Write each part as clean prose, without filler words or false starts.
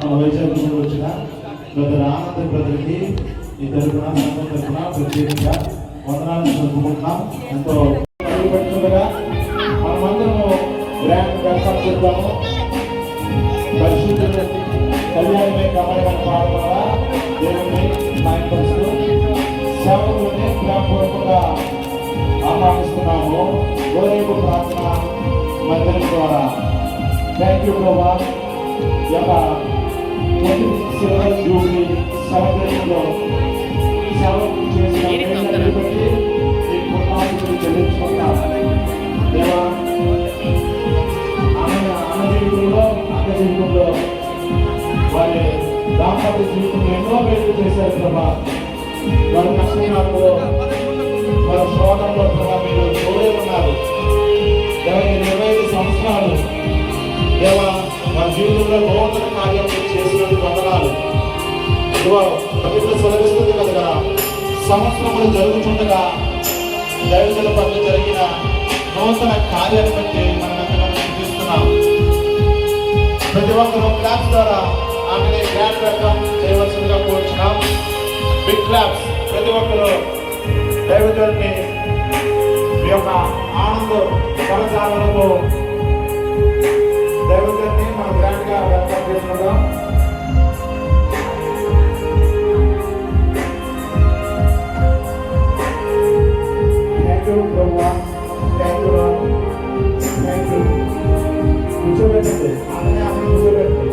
మన వైశాఖంలో వచ్చిన బ్రదర్ ఆనంద బ్రదర్కి ఈ తరఫున సంఘం తరఫున ప్రత్యేకంగా వందనాలను జరుపుకుంటున్నాం. ఎంతో పెట్టుకుండగా మనమందరము గ్రాండ్ దర్శనం చేద్దాము. పరిశుద్ధులు కళ్యాణమే కమలమైన పాట ద్వారా దేవుని సాయంపరుస్తూ సేవకులని ప్రేమపూర్వకంగా ఆహ్వానిస్తున్నాము. గోరేపు ప్రార్థన మందిరం ద్వారా థ్యాంక్ యూ ప్రభా. ఈ యొక్క సిల్వర్ జూబ్లీ సెలబ్రేషన్లో సేవ చేసిన బట్టి చెల్లించుకుంటాం. దేవా అన్న జీవితంలో అక్క జీవితంలో వారి దాంపత్య జీవితంలో ఎన్నో పేర్లు చేశారు ప్రభా. వారి కష్టకాలంలో వారి శోధనలో ప్రభా మీరు తోడే ఉన్నారు. 25 సంవత్సరాలు దేవా వారి జీవితంలో నూతన కార్యం చేసినందుకు వందనాలు. పవిత్ర సెలవిస్తుంది కదా, సంవత్సరములు జరుగుతుండగా దైవజనుల పట్ల జరిగిన నూతన కార్యాన్ని బట్టి మనం చూపిస్తున్నాం. ప్రతి ఒక్కరూ క్లాప్స్ ద్వారా ఆమె గ్రాండ్ వెల్కమ్ చేయవలసిందిగా కోరుచున్నాం. Big claps. ప్రతి ఒక్కరూ దైవజనుడిని మీ యొక్క ఆనంద కరచాలనతో దైవజనుడిని మనం గ్రాండ్ గా వెల్కమ్ చేసుకుందాం. Thank you Prabha. Thank you thank you. కూర్చోబెట్టండి. ఆమె కూర్చోబెట్టండి.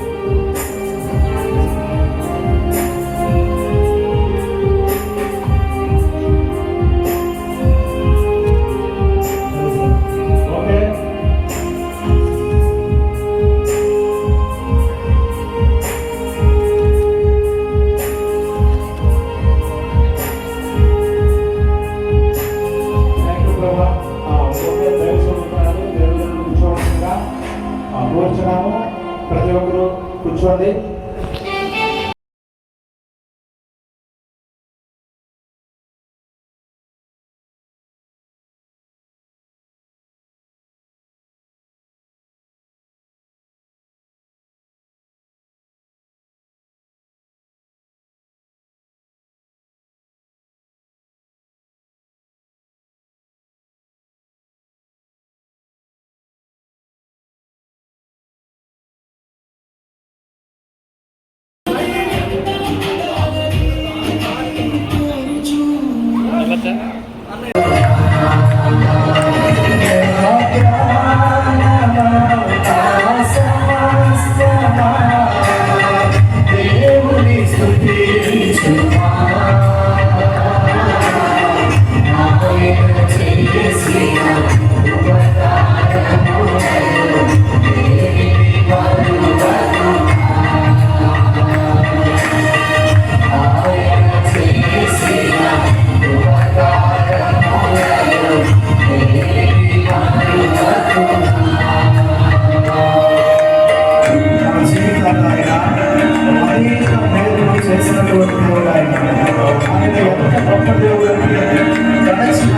ప్రతి ఒక్కరు కూర్చోండి. చేసినటువంటి దేవుడు ఆయన ఎంత గొప్ప దేవుడు అంటే గడచిన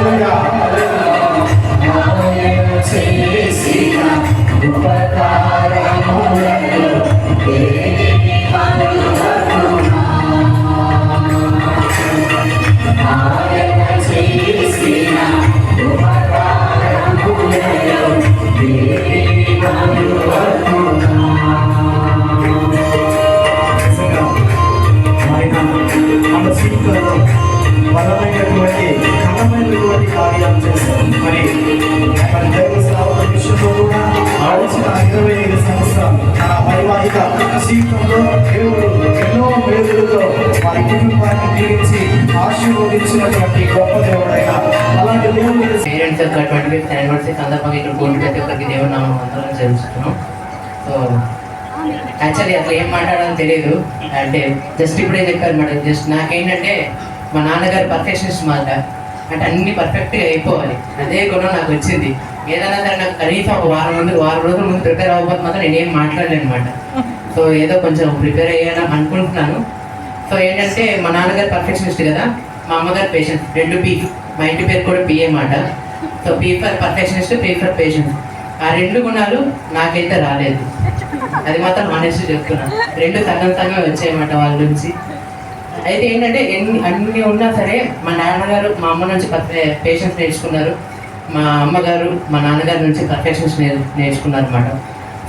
హల్లెలూయా ఆయన చేసిన ఉపకారములను దేనిని మరువకుమా ఆయన చేసిన ఉపకారములను దేనిని మరువకుమా మన జీవితంలో బలమైనటువంటి ఘనమైనటువంటి కార్యాలు చేశారు. మరి దైవ సేవల విషయంలో కూడా వచ్చిన 25 సంవత్సరాలు నా వైవాహిక జీవితంలో దేవుడు ఎన్నో మేలులతో వారి కుటుంబాన్ని దీవించి ఆశీర్వదించినటువంటి గొప్ప దేవుడైన అలాంటి దేవుడు పేరెంట్స్ యొక్క 25th యానివర్సరీ సందర్భంగా ఇక్కడ కూడిన ప్రతి ఒక్కరికి దేవుడు నామం మంత్రాలు జరుపుతున్నాం. సో యాక్చువల్లీ అసలు ఏం మాట్లాడాలో తెలియదు, అంటే జస్ట్ ఇప్పుడే చెప్పారు మేడం. జస్ట్ నాకేంటంటే మా నాన్నగారు పర్ఫెక్షనిస్ట్ మాట, అంటే అన్ని పర్ఫెక్ట్గా అయిపోవాలి, అదే గుణం నాకు వచ్చింది. ఏదైనా సరే నాకు కనీసం ఒక వారం రోజుల ముందు ప్రిపేర్ అవ్వకపోతే మాత్రం నేనేం మాట్లాడలేను అనమాట. సో ఏదో కొంచెం ప్రిపేర్ అయ్యాను అనుకుంటున్నాను. సో ఏంటంటే మా నాన్నగారు పర్ఫెక్షనిస్ట్ కదా, మా అమ్మగారు పేషెంట్, 2 P. మా ఇంటి పేరు కూడా పిఏ మాట. So P for perfectionist, P for patient. ఆ 2 గుణాలు నాకైతే రాలేదు, అది మాత్రం ఆనెస్ట్ చెప్తున్నాను. 2 సగం వచ్చాయన్నమాట వాళ్ళ నుంచి. అయితే ఏంటంటే అన్ని ఉన్నా సరే మా నాన్నగారు మా అమ్మ నుంచి పేషెన్స్ నేర్చుకున్నారు, మా అమ్మగారు మా నాన్నగారి నుంచి పర్ఫెక్షన్స్ నేర్చుకున్నారు అనమాట.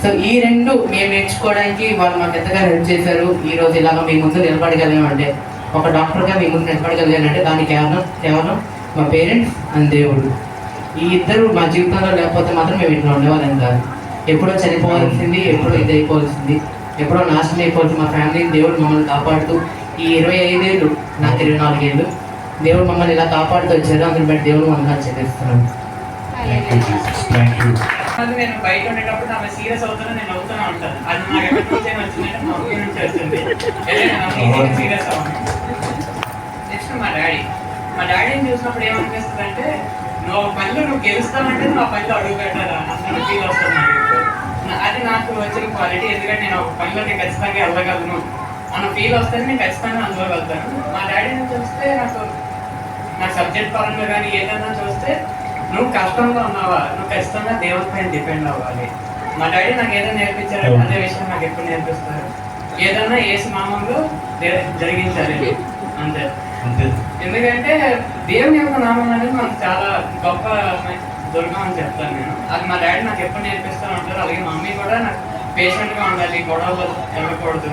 సో ఈ 2 మేము నేర్చుకోవడానికి వాళ్ళు మాకు ఎంతగా హెల్ప్ చేశారు. ఈరోజు ఇలాగ మీ ముందు నిలబడగలిగామంటే, ఒక డాక్టర్గా మీ ముందు నిలబడగలిగానంటే దానికి కేవలం మా పేరెంట్స్ అండ్ దేవుడు. ఈ ఇద్దరు మా జీవితంలో లేకపోతే మాత్రం మేము ఇట్లా ఉండేవాళ్ళం కాదు. ఎప్పుడో చనిపోవాల్సింది, ఎప్పుడో ఇదైపోవాల్సింది, ఎప్పుడో నాశనం అయిపోవాల్సింది. మా ఫ్యామిలీని దేవుడు మమ్మల్ని కాపాడుతూ ఈ 25 ఏళ్ళు, నాకు 24 ఏళ్ళు, దేవుడు మమ్మల్ని ఇలా కాపాడుతూ వచ్చారు. అందుని బట్టి దేవుడు వందనాలు చెల్లిస్తున్నాను. నేను బయట ఉండేటప్పుడు ఆమె సీరియస్ అవుతున్నా, నేను అవుతూనే ఉంటాను. అది నాకు ఎక్కడి నుంచి వచ్చిందంటే మా ఊరి నుంచి వచ్చింది. సీరియస్ అవ్వను. నెక్స్ట్ మా డాడీని చూసినప్పుడు ఏమనిపిస్తుంది అంటే, నువ్వు పనిలో నువ్వు గెలుస్తావంటే నువ్వు ఆ పనిలో అడుగు పెట్టాలా అన్న ఫీల్ వస్తుంది. అది నాకు వచ్చిన క్వాలిటీ. ఎందుకంటే నేను ఒక పనిలోకి ఖచ్చితంగా వెళ్ళగలను అన్న ఫీల్ వస్తే నేను ఖచ్చితంగా అందులో వెళ్తాను. మా డాడీని చూస్తే నాకు సబ్జెక్ట్ పరంగా కానీ ఏదైనా చూస్తే, నువ్వు కష్టంగా ఉన్నావా, నువ్వు ఖచ్చితంగా దేవుడి పైన డిపెండ్ అవ్వాలి. మా డాడీ నాకు ఏదైనా నేర్పించారంటే అదే విషయం నాకు ఎప్పుడు నేర్పిస్తారు. ఏదన్నా యేసు నామంలో జరిగించాలి అంతే. ఎందుకంటే దేవుని యొక్క నామం అనేది మనకు చాలా గొప్ప దుర్గం అని చెప్తాను నేను. అది మా డాడీ నాకు ఎప్పుడు నేర్పిస్తూ ఉంటారు. అలాగే మా మమ్మీ కూడా నాకు పేషెంట్గా ఉండాలి, గొడవలు వెళ్ళకూడదు.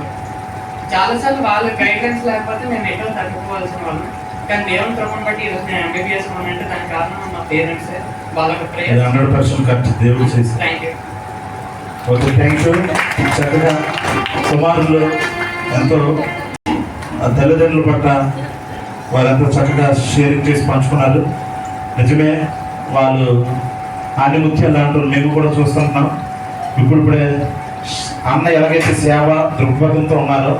చాలాసార్లు వాళ్ళ గైడ్లైన్స్ లేకపోతే నేను ఎటో తగ్గిపోవాల్సిన వాళ్ళు. కానీ దేవుని కృపను బట్టి ఈరోజు నేను MBBS అంటే దానికి కారణం మా పేరెంట్సే. వాళ్ళకి ప్రేయర్ 100% కరెక్ట్ దేవుడు చేసి. Thank you. Okay, thank you. చక్కగా కుమారులు ఎంతో తల్లిదండ్రుల పట్ల వాళ్ళంతా చక్కగా షేరింగ్ చేసి పంచుకున్నారు. నిజమే, వాళ్ళు ఆనిముత్యాలు దాంట్లో మేము కూడా చూస్తుంటున్నాం. ఇప్పుడిప్పుడే అన్న ఎలాగైతే సేవ దృక్పథంతో ఉన్నారో,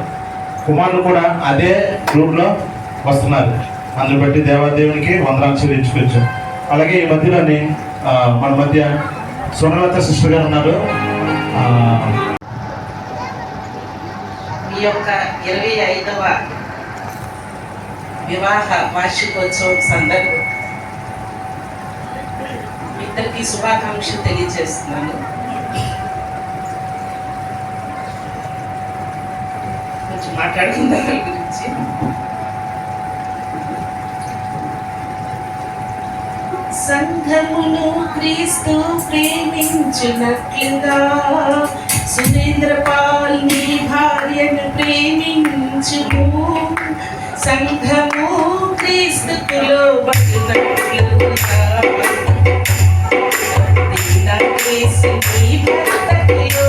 కుమారులు కూడా అదే రూట్లో వస్తున్నారు. అందుని బట్టి దేవాదేవునికి వందనాలు చెల్లించుకోవచ్చు. అలాగే ఈ మధ్యలోని మన మధ్య సునలత సిస్టర్ గారు ఉన్నారు. ఈ యొక్క 25వ వివాహ వార్షికోత్సవం సందర్భం ఇద్దరికి శుభాకాంక్షలు తెలియజేస్తున్నాను. కొంచెం మాట్లాడుకుందాం దాని గురించి. సంఘమును క్రీస్తు ప్రేమించునట్లుగా సురేంద్ర పాల్ నీ భార్యను ప్రేమించుము. సంఘము క్రీస్తులో బతునట్లుగా క్రీస్తు నీ భర్తకులో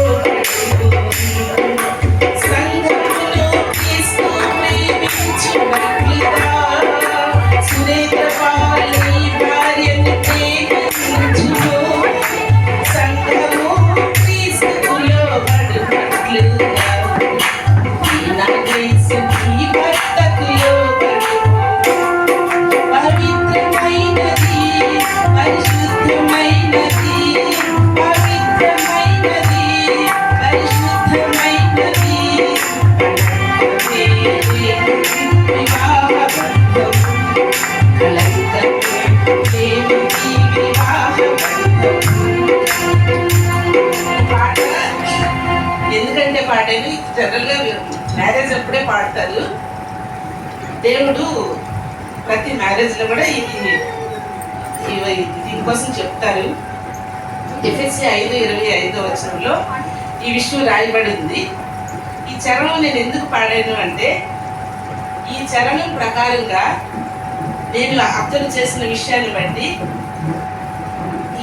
సంఘమును క్రీస్తు ప్రేమించునట్లుగా సురేంద్ర పాల్ నీ భార్యను ప్రేమించుము. సంఘము క్రీస్తులో బతునట్లుగా క్రీస్తు నీ భర్తకులో పవిత్రమైనది మ్యారేజ్ అప్పుడే పాడతారు. దేవుడు ప్రతి మ్యారేజ్లో కూడా దీనికోసం చెప్తారు. ఎఫెసీ 5:25 ఈ విషయం రాయబడి ఉంది. ఈ చరణం నేను ఎందుకు పాడాను అంటే, ఈ చరణం ప్రకారంగా నేను అబ్జర్వ్ చేసిన విషయాన్ని బట్టి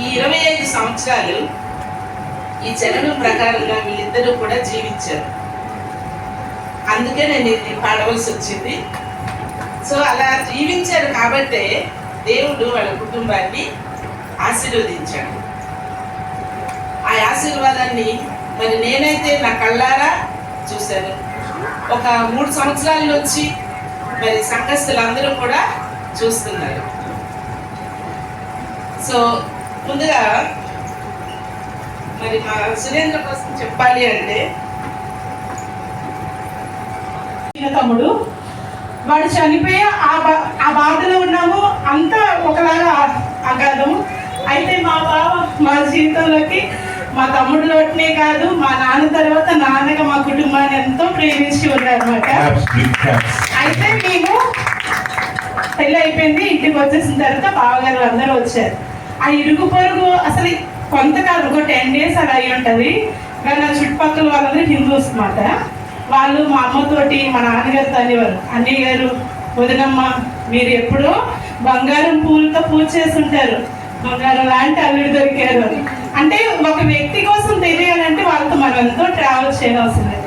ఈ 25 సంవత్సరాలు ఈ చరణం ప్రకారంగా వీళ్ళిద్దరూ కూడా జీవించారు. అందుకే నేను ఇది పాడవలసి వచ్చింది. సో అలా జీవించారు కాబట్టే దేవుడు వాళ్ళ కుటుంబాన్ని ఆశీర్వదించాడు. ఆ ఆశీర్వాదాన్ని మరి నేనైతే నా కళ్ళారా చూశాను. ఒక 3 సంవత్సరాల నుంచి మరి సంఘస్థులందరూ కూడా చూస్తున్నారు. సో ముందుగా మరి మా సురేంద్ర కోసం చెప్పాలి అంటే, తమ్ముడు వాడు చనిపోయి ఆ బాధలో ఉన్నాము, అంతా ఒకలాగా అగాధము. అయితే మా బావ మా జీవితంలోకి మా తమ్ముడులోనే కాదు, మా నాన్న తర్వాత నాన్నగా మా కుటుంబాన్ని ఎంతో ప్రేమించి ఉన్నారన్నమాట. అయితే మేము పెళ్ళి అయిపోయింది, ఇంటికి వచ్చేసిన తర్వాత బావగారు అందరూ వచ్చారు. ఆ ఇరుగు పొరుగు అసలు కొంతకాలం ఒక 10 days అలా అయి ఉంటుంది. కానీ నా చుట్టుపక్కల వాళ్ళందరూ హిందూస్ అన్నమాట. వాళ్ళు మా అమ్మతోటి మా నాన్నగారితో అనేవారు, అన్నయ్య గారు, వదినమ్మ మీరు ఎప్పుడో బంగారం పూలతో పూజ చేస్తుంటారు, బంగారం లాంటి అల్లుడు దొరికారు అని. అంటే ఒక వ్యక్తి కోసం తెలియాలంటే వాళ్ళతో మనం ఎంతో ట్రావెల్ చేయవలసింది.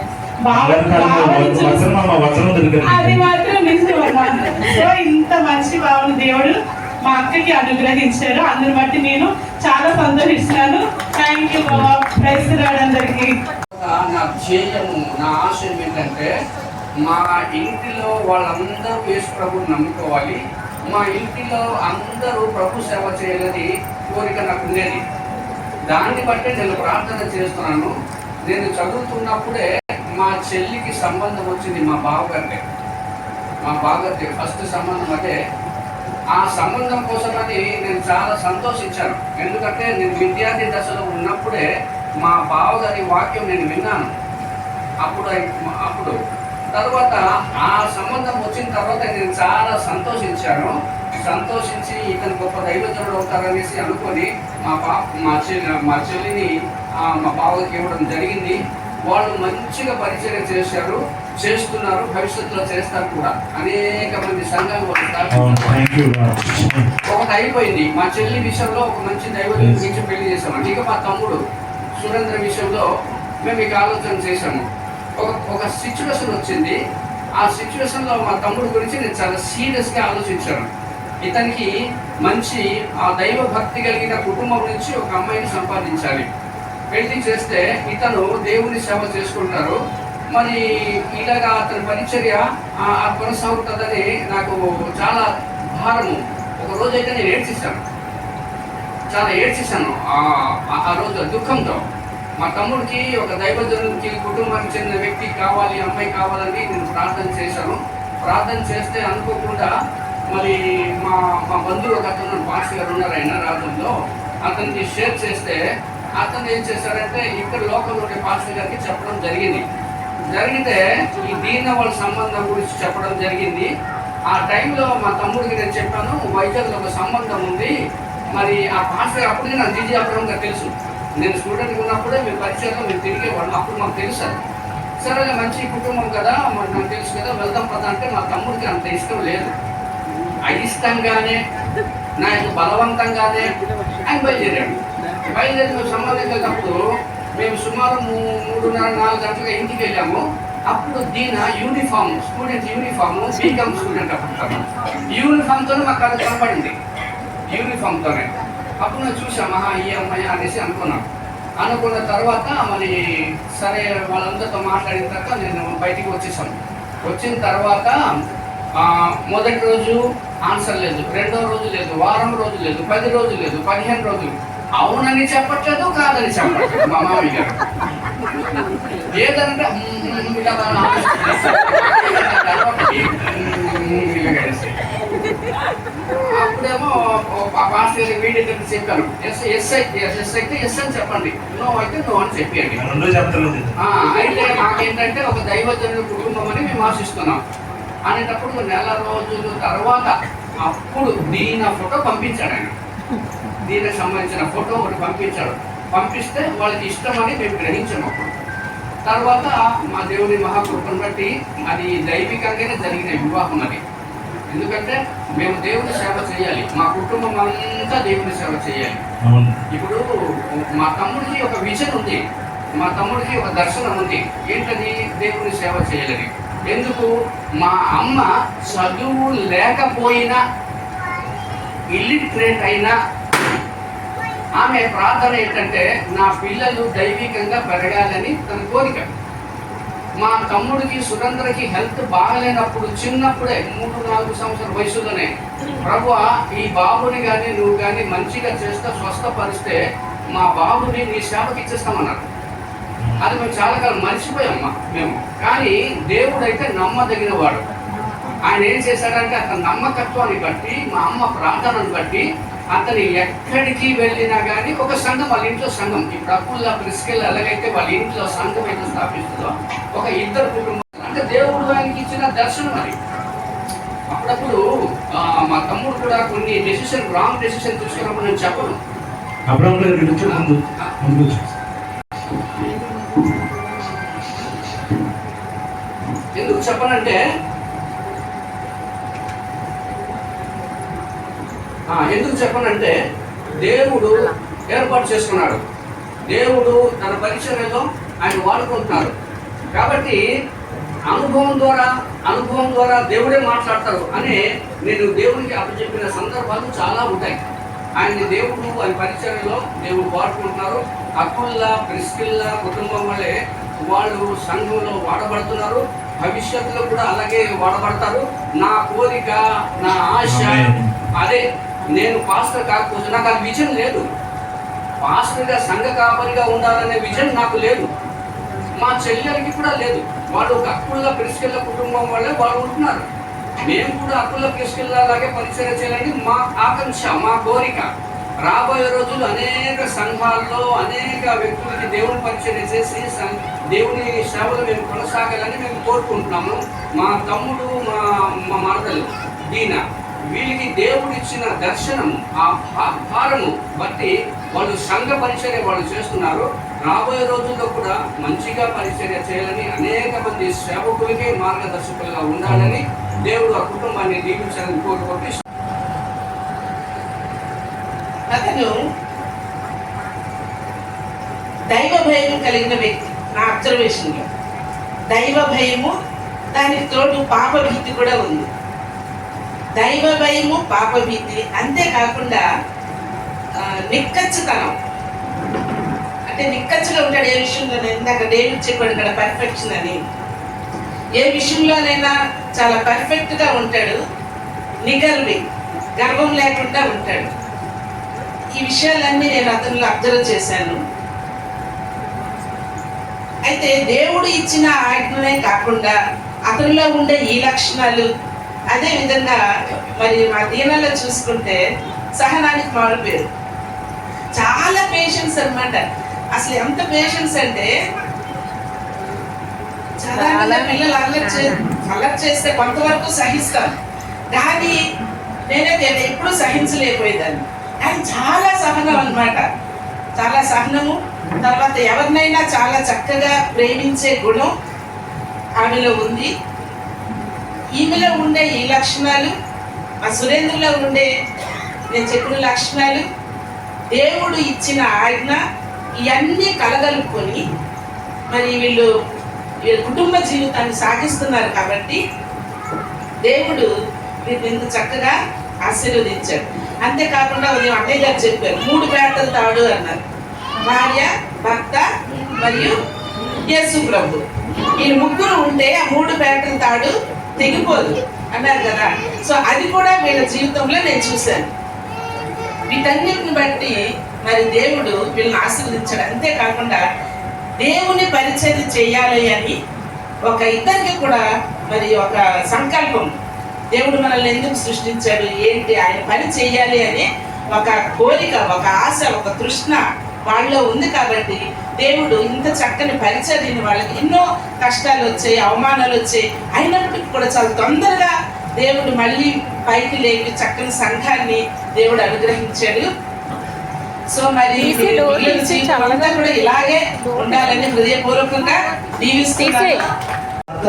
అది మాత్రం నిజమన్నమాట. సో ఇంత మంచి భావన దేవుడు మా అక్కకి అనుగ్రహించారు. అందుని బట్టి నేను చాలా సంతోషిస్తున్నాను. Thank you Baba. ప్రైజ్ రాడు అందరికీ. నా ధ్యేయము, నా ఆశయం ఏంటంటే, మా ఇంటిలో వాళ్ళందరూ యేసు ప్రభువుని నమ్ముకోవాలి, మా ఇంటిలో అందరూ ప్రభు సేవ చేయాలని కోరిక నాకు ఉండేది. దాన్ని బట్టి నేను ప్రార్థన చేస్తున్నాను. నేను చదువుతున్నప్పుడే మా చెల్లికి సంబంధం వచ్చింది. మా బావగారిదే ఫస్ట్ సంబంధం. అదే ఆ సంబంధం కోసమని నేను చాలా సంతోషించాను. ఎందుకంటే నేను విద్యార్థి దశలో ఉన్నప్పుడే మా బావగారి వాక్యం నేను విన్నాను. అప్పుడు తర్వాత ఆ సంబంధం వచ్చిన తర్వాత నేను చాలా సంతోషించి ఇతను గొప్ప దైవజనుడు అవుతారనేసి అనుకొని మా చెల్లిని మా బావకి ఇవ్వడం జరిగింది. వాళ్ళు మంచిగా పరిచయం చేస్తున్నారు, భవిష్యత్తులో చేస్తారు కూడా. అనేక మంది సంఘాలు ఒకటి అయిపోయింది. మా చెల్లి విషయంలో ఒక మంచి దైవజనుడి గురించి పెళ్లి చేసామండి. ఇక మా తమ్ముడు సురేంద్ర విషయంలో మేము ఇక ఆలోచన చేశాము. ఒక సిచ్యువేషన్ వచ్చింది. ఆ సిచ్యువేషన్లో మా తమ్ముడు గురించి నేను చాలా సీరియస్గా ఆలోచించాను. ఇతనికి మంచి ఆ దైవ భక్తి కలిగిన కుటుంబం నుంచి ఒక అమ్మాయిని సంపాదించాలి. పెళ్లి చేస్తే ఇతను దేవుని సేవ చేసుకుంటారు. మరి ఇలాగా అతని పరిచర్య కొనసాగుతుందని నాకు చాలా భారము. ఒక రోజైతే నేను ఏడ్చేశాను ఆ రోజు దుఃఖంతో. మా తమ్ముడికి ఒక దైవజనుడికి కుటుంబానికి చెందిన వ్యక్తి కావాలి, అమ్మాయి కావాలని నేను ప్రార్థన చేశాను. ప్రార్థన చేస్తే అనుకోకుండా మరి మా బంధువు ఒక అతను పాస్టర్ గారు ఉన్నారు, ఆయన రాజంలో, అతనికి షేర్ చేస్తే అతను ఏం చేశాడంటే ఇక్కడ లోకల్ ఉండే పాస్టర్ గారికి చెప్పడం జరిగితే ఈ దీన వాళ్ళ సంబంధం గురించి చెప్పడం జరిగింది. ఆ టైంలో మా తమ్ముడికి నేను చెప్పాను, వైజాగ్లో ఒక సంబంధం ఉంది. మరి ఆ పాస్టర్ అప్పుడే నాకు జీజీ అప్పుడంగా తెలుసు. నేను స్టూడెంట్ ఉన్నప్పుడే మీరు పరిచయంలో మీరు తిరిగేవాళ్ళు, అప్పుడు మాకు తెలుసు. సరే మంచి కుటుంబం కదా, మరి నాకు తెలుసు కదా, వెళ్దాం పదా అంటే మా తమ్ముడికి అంత ఇష్టం లేదు. అయిష్టంగానే నాకు బలవంతంగానే ఆయన బయలుదేరాడు. మేము సంబంధించినప్పుడు మేము సుమారు 3:30-4 గంటలుగా ఇంటికి వెళ్ళాము. అప్పుడు దీని uniform, student uniform, B Com student అప్పుడు యూనిఫామ్తోనే మాకు అది కనపడింది. యూనిఫామ్తోనే అప్పుడు నేను చూసామా ఈ అమ్మాయి అనేసి అనుకున్న తర్వాత మరి సరే వాళ్ళందరితో మాట్లాడిన తర్వాత నేను బయటికి వచ్చిన తర్వాత మొదటి రోజు ఆన్సర్ లేదు, రెండో రోజు లేదు, వారం రోజు లేదు, 10 రోజులు లేదు, 15 రోజులు. అవునని చెప్పట్లేదు, కాదని చెప్పట్లేదు మా మామయ్య గారు. ఏదంటే ఇప్పుడేమో పాస్టర్ గారి వీడియో దగ్గర చెప్పాను, ఎస్ అయితే ఎస్ అని చెప్పండి, నో అయితే నో అని చెప్పండి. అయితే మాకేంటంటే ఒక దైవజనుల కుటుంబం అని మేము ఆశిస్తున్నాం అనేటప్పుడు నెల రోజుల తర్వాత అప్పుడు దీని ఫోటో పంపించాడు ఆయన. దీనికి సంబంధించిన ఫోటో ఒకటి పంపించాడు. పంపిస్తే వాళ్ళకి ఇష్టమని మేము గ్రహించాము. అప్పుడు తర్వాత మా దేవుని మహాకృపను బట్టి అది దైవికంగానే జరిగిన వివాహం అది. ఎందుకంటే మేము దేవుని సేవ చేయాలి, మా కుటుంబం అంతా దేవుని సేవ చేయాలి. ఇప్పుడు మా తమ్ముడికి ఒక విజన్ ఉంది, మా తమ్ముడికి ఒక దర్శనం ఉంది. ఏంటది? దేవుని సేవ చేయాలని. ఎందుకు? మా అమ్మ చదువు లేకపోయినా, ఇల్లిటరేట్ అయినా, ఆమె ప్రార్థన ఏంటంటే నా పిల్లలు దైవికంగా పెరగాలని తన కోరిక. మా తమ్ముడికి సురేంద్రకి హెల్త్ బాగలేనప్పుడు చిన్నప్పుడే 3-4 సంవత్సరాల వయసులోనే ప్రభువా ఈ బాబుని కానీ నువ్వు కానీ మంచిగా చేస్తే స్వస్థపరిస్తే మా బాబుని నీ సేవకి ఇచ్చేస్తామన్నారు. అది మేము చాలా కాలం మర్చిపోయామ్మా మేము. కానీ దేవుడు అయితే నమ్మదగిన వాడు. ఆయన ఏం చేశాడంటే అతని నమ్మకత్వాన్ని బట్టి, మా అమ్మ ప్రార్థనను బట్టి అతను ఎక్కడికి వెళ్ళినా కానీ ఒక సంఘం, వాళ్ళ ఇంట్లో సంఘం, ఇప్పుడు అప్పుల్లా ప్రిస్కెల్ ఎలాగైతే వాళ్ళ ఇంట్లో సంఘం అయితే స్థాపిస్తుందో ఒక 2 కుటుంబం, అంటే దేవుడు ఆయనకి ఇచ్చిన దర్శనం అది. అప్పుడప్పుడు మా తమ్ముడు కూడా కొన్ని డెసిషన్, రాంగ్ డెసిషన్ తీసుకున్నప్పుడు నేను చెప్పను. ఎందుకు చెప్పనంటే దేవుడు ఏర్పాటు చేసుకున్నాడు, దేవుడు తన పరిచర్యలో ఆయన వాడుకుంటున్నారు. కాబట్టి అనుభవం ద్వారా దేవుడే మాట్లాడతారు అని నేను దేవుడికి అప్పచెప్పిన సందర్భాలు చాలా ఉంటాయి. ఆయన దేవుడు ఆయన పరిచర్యలో దేవుడు వాడుకుంటున్నారు. అకుల్లా ప్రిస్కిల్లా కుటుంబం వల్లే వాళ్ళు సంఘంలో వాడబడుతున్నారు, భవిష్యత్తులో కూడా అలాగే వాడబడతారు. నా కోరిక, నా ఆశ అదే. నేను పాస్టర్ కాకపోతే నాకు ఆ విజన్ లేదు. పాస్టర్గా సంఘ కాపరిగా ఉండాలనే విజన్ నాకు లేదు, మా చెల్లెలకి కూడా లేదు. వాళ్ళు ఒక అక్కుల్లా ప్రిస్కిల్లా కుటుంబం వల్లే వాళ్ళు ఉంటున్నారు. మేము కూడా అక్కుల్లా ప్రిస్కిల్లా అలాగే పరిచయం చేయాలని మా ఆకాంక్ష, మా కోరిక. రాబోయే రోజులు అనేక సంఘాల్లో అనేక వ్యక్తులకి దేవుని పరిచయం చేసి దేవుని సేవలు మేము కొనసాగాలని మేము కోరుకుంటున్నాము. మా తమ్ముడు, మా మరదలు దీనా, వీళ్ళకి దేవుడు ఇచ్చిన దర్శనం, ఆ భారము బట్టి వాళ్ళు సంఘ పరిచర్య వాళ్ళు చేస్తున్నారు. రాబోయే రోజుల్లో కూడా మంచిగా పరిచర్య చేయాలని, అనేక మంది సేవకులకి మార్గదర్శకులుగా ఉండాలని దేవుడు ఆ కుటుంబాన్ని దీవించాలని కోరుకుంటే. అతను దైవ భయం కలిగిన వ్యక్తి. నా అబ్జర్వేషన్లో దైవ భయము, దానికి తోడు పాపభీతి కూడా ఉంది. దైవ భయము, పాపభీతి, అంతేకాకుండా నిక్కచ్చుతనం. అంటే నిక్కచ్చుగా ఉంటాడు ఏ విషయంలో. ఇందాక డేవిడ్ చెప్పాడు కదా పర్ఫెక్షన్ అని. ఏ విషయంలోనైనా చాలా పర్ఫెక్ట్గా ఉంటాడు. నిగర్వి, గర్వం లేకుండా ఉంటాడు. ఈ విషయాలన్నీ నేను అతనిలో అబ్జర్వ్ చేశాను. అయితే దేవుడు ఇచ్చిన ఆజ్ఞనే కాకుండా అతనిలో ఉండే ఈ లక్షణాలు, అదే విధంగా మరి మా దీనాల్లో చూసుకుంటే సహనానికి మారిపోయారు. చాలా పేషెన్స్ అన్నమాట. అసలు ఎంత పేషెన్స్ అంటే, చాలా పిల్లలు అల్లరి చేస్తే కొంతవరకు సహిస్తాను, కానీ నేనైతే ఎప్పుడూ సహించలేకపోయేదాన్ని. కానీ చాలా సహనం అన్నమాట, చాలా సహనము. తర్వాత ఎవరినైనా చాలా చక్కగా ప్రేమించే గుణం ఆమెలో ఉంది. ఈమెలో ఉండే ఈ లక్షణాలు, ఆ సురేంద్రలో ఉండే నేను చెప్పిన లక్షణాలు, దేవుడు ఇచ్చిన ఆజ్ఞ, ఇవన్నీ కలగలుపుకొని మరి వీళ్ళు కుటుంబ జీవితాన్ని సాగిస్తున్నారు. కాబట్టి దేవుడు వీళ్ళు ఇంత చక్కగా ఆశీర్వదించాడు. అంతేకాకుండా ఉదయం అన్నయ్య గారు చెప్పారు 3 పేటల తాడు అన్నారు. భార్య, భర్త మరియు యేసు ప్రభు, ఈ ముగ్గురు ఉంటే ఆ 3 పేటల తాడు తెగిపోదు అన్నారు కదా. సో అది కూడా వీళ్ళ జీవితంలో నేను చూశాను. వీటన్నిటిని బట్టి మరి దేవుడు వీళ్ళని ఆశీర్వదించాడు. అంతేకాకుండా దేవుని పరిచర్య చేయాలి అని ఒక ఇద్దరికి కూడా మరి ఒక సంకల్పం, దేవుడు మనల్ని ఎందుకు సృష్టించాడు, ఏంటి, ఆయన పని చెయ్యాలి అని ఒక కోరిక, ఒక ఆశ, ఒక తృష్ణ వాళ్ళలో ఉంది. కాబట్టి దేవుడు ఇంత చక్కని పరిచర్యని, వాళ్ళకి ఎన్నో కష్టాలు వచ్చాయి, అవమానాలు వచ్చాయి, అయినప్పటికీ కూడా చాలా తొందరగా దేవుడు మళ్ళీ పైకి లేపి చక్కని సంఘాన్ని దేవుడు అనుగ్రహించాడు. సో మరి జీవితం కూడా ఇలాగే ఉండాలని హృదయపూర్వకంగా దీవిస్తున్నాను. భర్త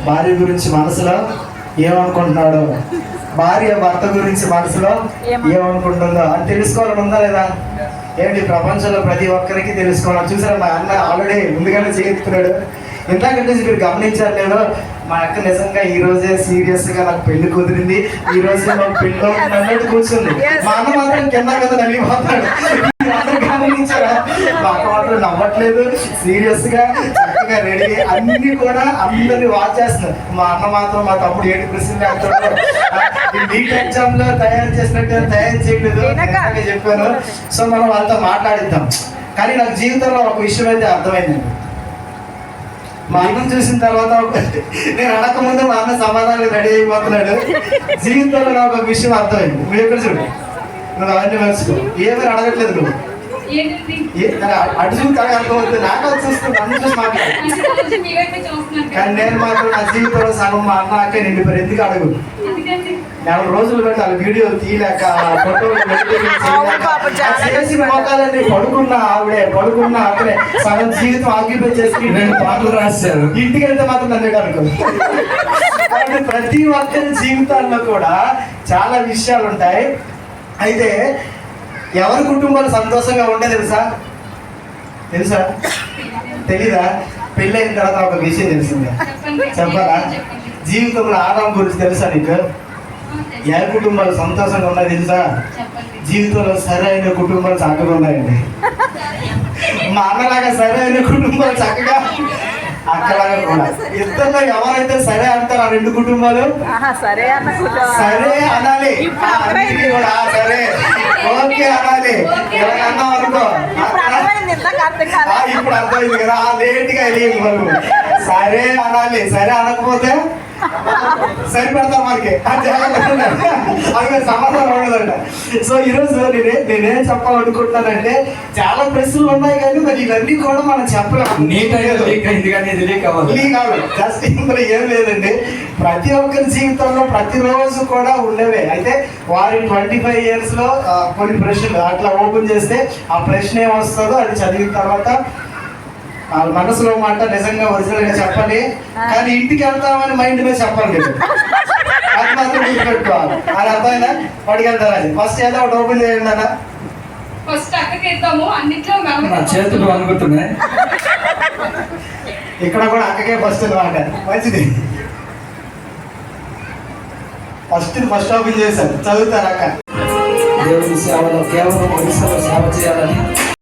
భార్య గురించి మనసులో ఏమనుకుంటున్నాడు, భార్య భర్త గురించి మనసులో ఏమనుకుంటుందో అని తెలుసుకోవాలని ఉందా లేదా? ఏంటి ప్రపంచంలో ప్రతి ఒక్కరికి తెలుసుకోవాలి. చూసారా, మా అన్న ఆల్రెడీ ముందుగానే చేస్తున్నాడు. ఇంతకంటే మీరు గమనించారు నేను, మా అక్క నిజంగా ఈ రోజే సీరియస్ గా నాకు పెళ్లి కుదిరింది, ఈ రోజే మాకు పెళ్లి అవుతుంది అన్నట్టు కూర్చుంది. మా అన్న మాత్రం కింద కదా నలిగిపోతాడు. అందరూ గమనించారా? మా అక్క మాత్రం నవ్వట్లేదు, సీరియస్ గా చక్కగా రెడీ, అన్ని కూడా అందరినీ వాచ్ చేస్తున్నారు. మా అన్న మాత్రం మా తమ్ముడు 8% అంటాడు, నీట్ ఎగ్జామ్ లో తయారు చేసినట్టు తయారు చేయలేదు చెప్పాను. సో మనం వాళ్ళతో మాట్లాడిద్దాం. కానీ నాకు జీవితంలో ఒక విషయం అయితే అర్థమైందండి. మా అన్నం చూసిన తర్వాత నేను అడగక ముందు మా అన్న సమాధానం రెడీ అయిపోతున్నాడు. జీవితంలో నాకు ఒక విషయం అర్థమైంది. నువ్వు ఎక్కడ చూడు, నువ్వు అవన్నీ మర్చిపో, ఏమీ అడగట్లేదు నువ్వు, అటు చూసి అర్థమవుతుంది. నాకు అది చూస్తుంది, అన్ని చూసి మాట్లాడు. కానీ నేను మాత్రం నా జీవితంలో సగం మా అన్న అక్క నిండిపోయారు. ఎందుకు అడుగు, 4 రోజులు పెట్టి వాళ్ళ వీడియో తీయలేక, ఫోటోలు చేసి మోకాలని పడుకున్నా ఆవిడే, పడుకున్నా అక్కడే సగం జీవితం ఆక్యుపై చేసి 2 పాటలు రాశారు. ఇంటికి వెళ్తే మాత్రం నన్ను అనుకో. ప్రతి ఒక్కరి జీవితాల్లో కూడా చాలా విషయాలు ఉంటాయి. అయితే ఎవరి కుటుంబాలు సంతోషంగా ఉండే తెలుసా? తెలీదా? పెళ్ళైన తర్వాత ఒక విషయం తెలిసిందే, చెప్పాలా? జీవితంలో ఆదాం గురించి తెలుసా నీకు? ఏ కుటుంబాలు సంతోషంగా ఉన్నాయి తెలుసా? జీవితంలో సరైన కుటుంబాలు చక్కగా ఉన్నాయండి. మా అన్నలాగా సరైన కుటుంబాలు చక్కగా, అక్కలాగా కూడా. ఇద్దరులో ఎవరైతే సరే అంటారు ఆ 2 కుటుంబాలు సరే అనాలి, కూడా సరే ఓకే అనాలి. ఇలా అన్నాం అనుకో, ఇప్పుడు అర్థమైంది కదా, లేట్గా వెళ్ళి మనం సరే అనాలి. సరే అనకపోతే సరిపెడతాం మనకి, అది సమాధానం ఉండదంట. సో ఈరోజు నేనేం చెప్పాలనుకుంటున్నానంటే, చాలా ప్రశ్నలు ఉన్నాయి కానీ మరి ఇవన్నీ కూడా మనం చెప్పలేము. జస్ట్ ఇందులో ఏం లేదండి, ప్రతి ఒక్కరి జీవితంలో ప్రతిరోజు కూడా ఉండేవే. అయితే వారి 25 years లో కొన్ని ప్రశ్నలు అట్లా ఓపెన్ చేస్తే ఆ ప్రశ్న ఏమొస్తుందో అది చదివిన తర్వాత వాళ్ళ మనసులో మాట నిజంగా ఒరిజినల్ గా చెప్పాలి, కానీ ఇంటికి వెళ్తామని మైండ్ మీద చెప్పాలి. అది మాత్రం గుర్తుపెట్టుకోవాలి. అది అర్థమైనా? వాడికి వెళ్తారా? ఫస్ట్ ఏదో ఒకటి ఓపెన్ చేయండి అన్న. చేతులు అనుకుంటున్నాయి. ఇక్కడ కూడా అక్కకే ఫస్ట్ అనమాట. మంచిది, ఫస్ట్ ఓపెన్ చేశారు. చదువుతారు అక్క. దేవుడి సేవలో కేవలం ఒడిశాలో సేవ చేయాలని